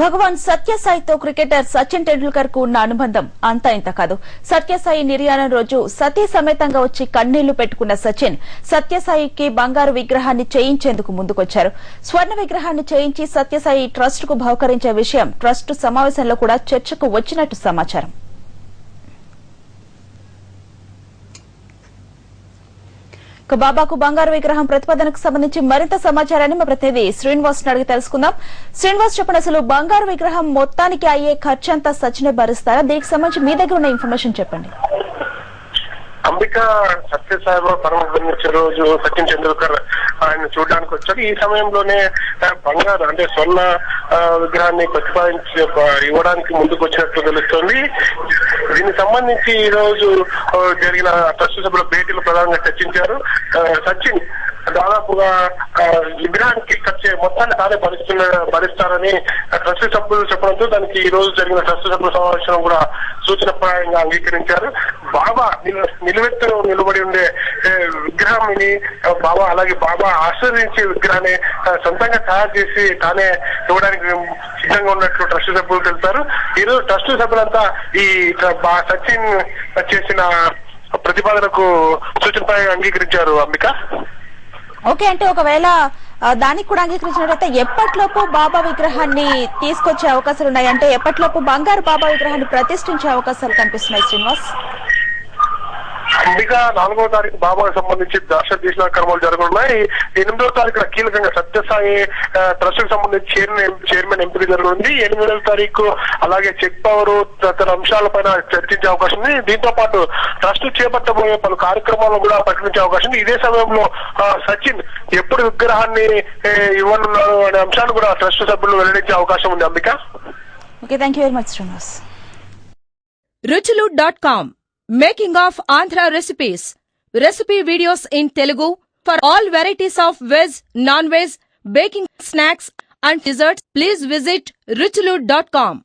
భగవాన్ సత్యసాయితో cricketer Sachin Tendulkar కు ఉన్న అనుబంధం అంతా ఇంత కాదు. సత్యసాయి నిర్యాణం రోజు సతీ సమేతంగా వచ్చి కన్నీళ్లు పెట్టుకున్న సచిన్ సత్యసాయికి బంగారు విగ్రహాన్ని చేయించేందుకు ముందుకొచ్చారు. స్వర్ణ విగ్రహాన్ని చేయించి సత్యసాయి ట్రస్ట్ కు బహుకరించే విషయం ట్రస్ట్ సమావేశంలో కూడా చర్చకు వచ్చినట్టు సమాచారం. బాబాకు బంగారు విగ్రహం ప్రతిపాదనకు సంబంధించి మరింత సమాచారాన్ని మా ప్రతినిధి శ్రీనివాస్ అడిగి తెలుసుకుందాం. శ్రీనివాస్, చెప్పండి, అసలు బంగారు విగ్రహం మొత్తానికి అయ్యే ఖర్చంతా సచినే భరిస్తారా? దీనికి సంబంధించి మీ దగ్గర ఉన్న ఇన్ఫర్మేషన్ చెప్పండి. అంబిక సత్యసాయిబాబా పరమపదించే రోజు సచిన్ టెండూల్కర్ ఆయన చూడడానికి వచ్చారు. ఈ సమయంలోనే బంగారు అంటే స్వర్ణ విగ్రహాన్ని ప్రతిపాదించి ఇవ్వడానికి ముందుకు వచ్చినట్లు తెలుస్తోంది. దీనికి సంబంధించి ఈ రోజు జరిగిన ట్రస్ట్ సభ్యుల భేటీలో ప్రధానంగా చర్చించారు. సచిన్ దాదాపుగా విగ్రహానికి ఖర్చు మొత్తాన్ని తానే భరిస్తారని ట్రస్ట్ సభ్యులు చెప్పడంతో దానికి ఈ రోజు జరిగిన ట్రస్ట్ సభ్యుల సమావేశం కూడా సూచనప్రాయంగా అంగీకరించారు. బాబా నిలువెత్తు నిలబడి ఉండే విగ్రహాన్ని బాబా అలాగే బాబా ఆశీర్వదించే విగ్రహాన్ని సొంతంగా తయారు చేసి తానే ఇవ్వడానికి సిద్ధంగా ఉన్నట్లు ట్రస్ట్ సభ్యులు తెలుపుతారు. ఈరోజు ట్రస్ట్ సభ్యులంతా ఈ సచిన్ చేసిన ప్రతిపాదనకు సూచనప్రాయంగా అంగీకరించారు. అంబిక, ఓకే, అంటే ఒకవేళ దానికి కూడా అంగీకరించినట్లయితే ఎప్పటిలోపు బాబా విగ్రహాన్ని తీసుకొచ్చే అవకాశాలు ఉన్నాయి? అంటే ఎప్పటిలోపు బంగారు బాబా విగ్రహాన్ని ప్రతిష్ఠించే అవకాశాలు కనిపిస్తున్నాయి శ్రీనివాస్? అంబిక, 4వ తారీఖు బాబాకు సంబంధించి దర్శన కార్యక్రమాలు జరగనున్నాయి. 8వ తారీఖున కీలకంగా సత్యసాయి ట్రస్ట్ కు సంబంధించి చైర్మన్ ఎంపిక జరగనుంది. 8వ తారీఖు అలాగే చెక్ పవర్ తదితర అంశాలపైన చర్చించే అవకాశం ఉంది. దీంతో పాటు ట్రస్ట్ చేపట్టబోయే పలు కార్యక్రమాలను కూడా ప్రకటించే అవకాశం ఉంది. ఇదే సమయంలో సచిన్ ఎప్పుడు విగ్రహాన్ని ఇవ్వనున్నారు అనే అంశాన్ని కూడా ట్రస్ట్ సభ్యులు వెల్లడించే అవకాశం ఉంది. Ambika, okay, thank you very much Srinivas. ruchilu.com Making of Andhra recipes. Recipe videos in Telugu for all varieties of veg, non-veg, baking snacks and desserts. Please visit ruchilu.com.